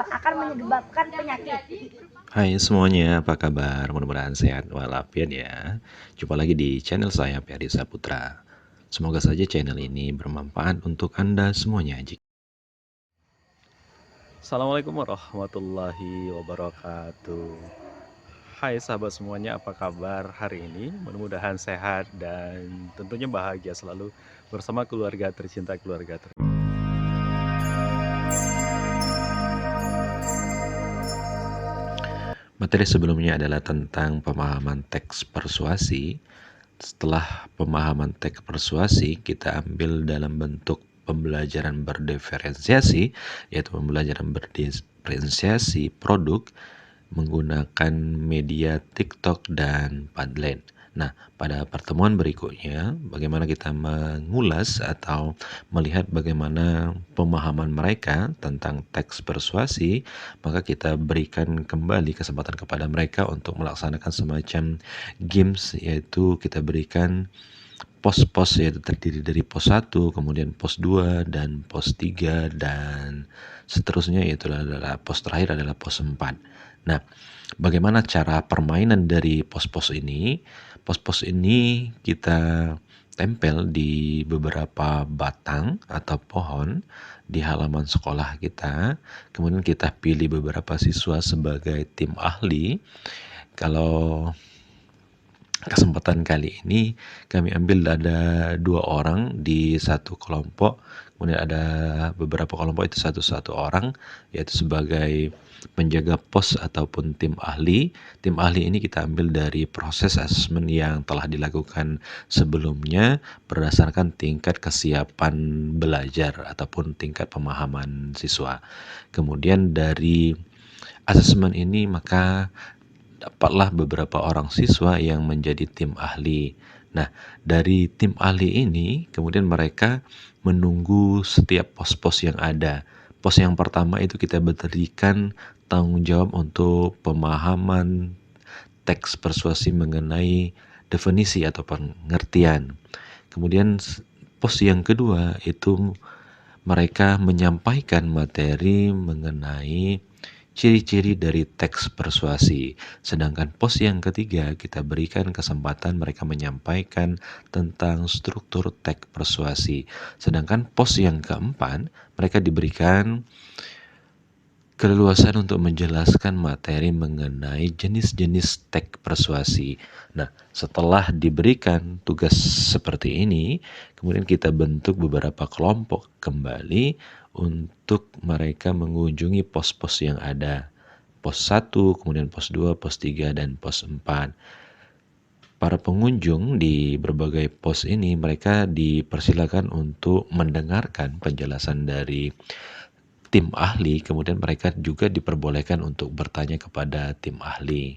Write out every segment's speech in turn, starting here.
kotor akan menyebabkan penyakit. Hai semuanya, apa kabar? Mudah-mudahan sehat walafiat ya. Jumpa lagi di channel saya, Ferdi Saputra. Semoga saja channel ini bermanfaat untuk Anda semuanya. Assalamualaikum warahmatullahi wabarakatuh. Hai sahabat semuanya, apa kabar hari ini? Mudah-mudahan sehat dan tentunya bahagia selalu bersama keluarga tercinta, keluarga tercinta. Materi sebelumnya adalah tentang pemahaman teks persuasi. Setelah pemahaman teks persuasi, kita ambil dalam bentuk pembelajaran berdiferensiasi, yaitu pembelajaran berdiferensiasi produk menggunakan media TikTok dan Padlet. Nah, pada pertemuan berikutnya, bagaimana kita mengulas atau melihat bagaimana pemahaman mereka tentang teks persuasi, maka kita berikan kembali kesempatan kepada mereka untuk melaksanakan semacam games, yaitu kita berikan pos-pos, yaitu terdiri dari pos 1, kemudian pos 2, dan pos 3, dan seterusnya, yaitu adalah pos terakhir adalah pos 4. Nah, bagaimana cara permainan dari pos-pos ini? Pos-pos ini kita tempel di beberapa batang atau pohon di halaman sekolah kita. Kemudian kita pilih beberapa siswa sebagai tim ahli. Kalau kesempatan kali ini kami ambil ada 2 orang di satu kelompok, kemudian ada beberapa kelompok itu satu orang, yaitu sebagai penjaga pos ataupun tim ahli. Tim ahli ini kita ambil dari proses asesmen yang telah dilakukan sebelumnya berdasarkan tingkat kesiapan belajar ataupun tingkat pemahaman siswa. Kemudian dari asesmen ini maka dapatlah beberapa orang siswa yang menjadi tim ahli. Nah, dari tim ahli ini kemudian mereka menunggu setiap pos-pos yang ada. Pos yang pertama itu kita berikan tanggung jawab untuk pemahaman teks persuasi mengenai definisi atau pengertian. Kemudian pos yang kedua itu mereka menyampaikan materi mengenai ciri-ciri dari teks persuasi. Sedangkan pos yang ketiga kita berikan kesempatan mereka menyampaikan tentang struktur teks persuasi. Sedangkan pos yang keempat mereka diberikan keleluasan untuk menjelaskan materi mengenai jenis-jenis teks persuasi. Nah, setelah diberikan tugas seperti ini, kemudian kita bentuk beberapa kelompok kembali untuk mereka mengunjungi pos-pos yang ada. Pos 1, kemudian pos 2, pos 3, dan pos 4. Para pengunjung di berbagai pos ini mereka dipersilakan untuk mendengarkan penjelasan dari tim ahli, kemudian mereka juga diperbolehkan untuk bertanya kepada tim ahli.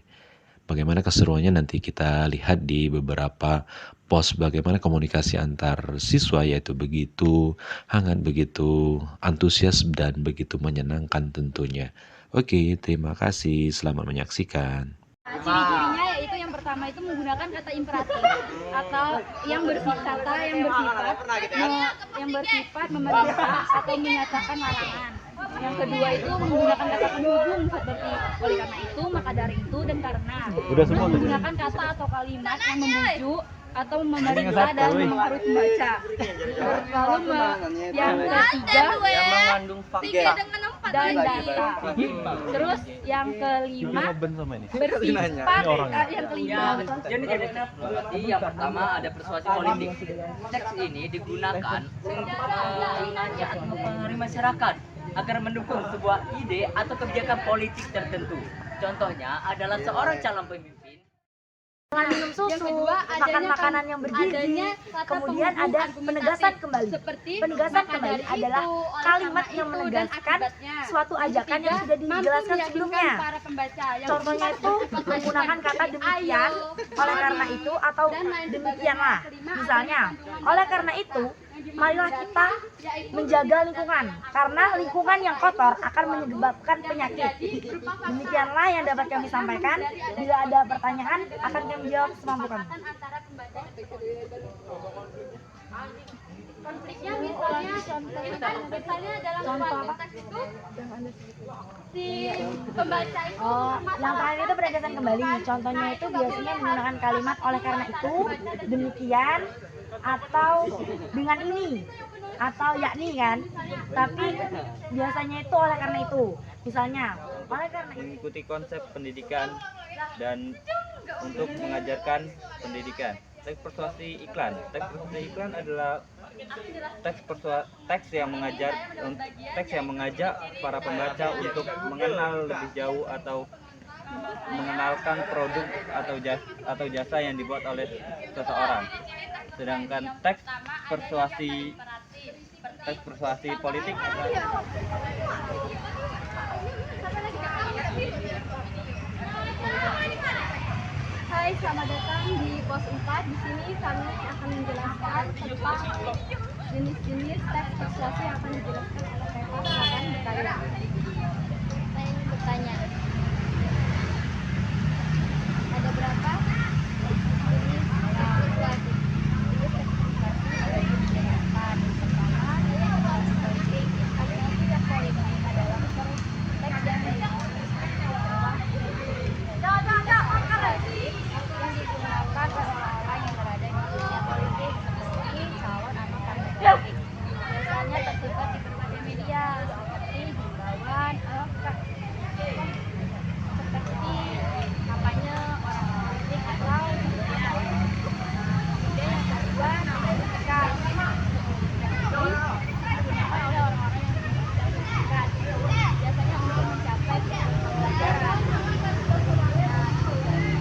Bagaimana keseruannya nanti kita lihat di beberapa pos, bagaimana komunikasi antar siswa, yaitu begitu hangat, begitu antusias, dan begitu menyenangkan tentunya. Oke, terima kasih, selamat menyaksikan. Ciri-cirinya yaitu yang pertama itu menggunakan kata imperatif atau yang bersifat memerintah atau menyatakan larangan. Yang kedua itu menggunakan kata penghubung seperti oleh karena itu, maka dari itu, dan karena. Menggunakan kata atau kalimat yang membujuk atau memerintah dan mempengaruhi pembaca. Lalu yang ketiga yang mengandung fakta dan data. Terus yang kelima bersifat yang kelima. Jadi yang pertama ada persuasi politik. Teks ini digunakan untuk mengajak atau mempengaruhi masyarakat agar mendukung sebuah ide atau kebijakan politik tertentu. Contohnya adalah seorang calon pemimpin Minum susu, makan makanan yang bergizi, kemudian ada penegasan kembali. Penegasan kembali adalah kalimat yang menegaskan suatu ajakan yang sudah dijelaskan sebelumnya. Contohnya itu menggunakan kata demikian, oleh karena itu, atau demikianlah. Misalnya, oleh karena itu, marilah kita menjaga lingkungan, karena lingkungan yang kotor akan menyebabkan penyakit. Demikianlah yang dapat kami sampaikan. Bila ada pertanyaan, akan kami jawab semampu kami. Konfliknya misalnya dalam suatu teks itu si pembaca itu Yang terakhir itu penegasan kembali. Contohnya itu biasanya menggunakan kalimat oleh karena itu, demikian, atau dengan ini, atau yakni kan. Tapi biasanya itu oleh karena itu. Misalnya, oleh karena itu. Mengikuti konsep pendidikan dan untuk mengajarkan pendidikan. Teks persuasi iklan. Teks persuasi iklan adalah teks yang mengajak para pembaca untuk mengenal lebih jauh atau mengenalkan produk atau jasa yang dibuat oleh seseorang. Sedangkan teks persuasi politik Hai, selamat datang di pos 4. Di sini kami akan menjelaskan tentang jenis-jenis teks persuasi yang akan dijelaskan oleh Reva. Silakan bertanya. Saya ingin bertanya. Ada berapa jenis persuasi? Jenis teks persuasi ada beberapa. Pertama, persuasi politik. Persuasi dan politik adalah teks yang digunakan orang-orang yang berada di dunia politik seperti calon atau partai politik. Biasanya tersebar di berbagai media seperti himbauan, seperti kampanye orang politik atau kemudian yang kedua pendidikan. Digunakan oleh orang-orang yang berpendidikan. Biasanya untuk mencapai pembelajaran.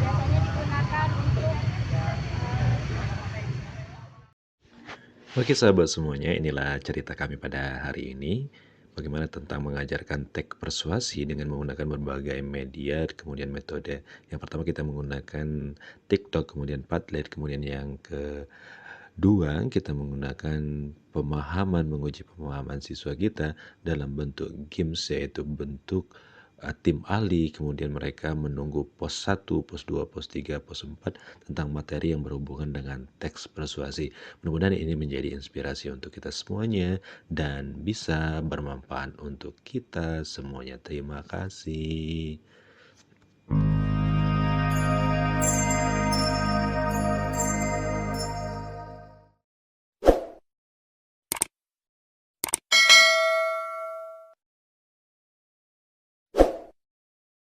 Biasanya digunakan untuk Oke sahabat semuanya, inilah cerita kami pada hari ini. Bagaimana tentang mengajarkan teks persuasi dengan menggunakan berbagai media, kemudian metode. Yang pertama kita menggunakan TikTok, kemudian Padlet, kemudian yang kedua kita menggunakan menguji pemahaman siswa kita dalam bentuk games, yaitu bentuk tim Ali, kemudian mereka menunggu pos 1, pos 2, pos 3, pos 4 tentang materi yang berhubungan dengan teks persuasi. Mudah-mudahan ini menjadi inspirasi untuk kita semuanya dan bisa bermanfaat untuk kita semuanya. Terima kasih.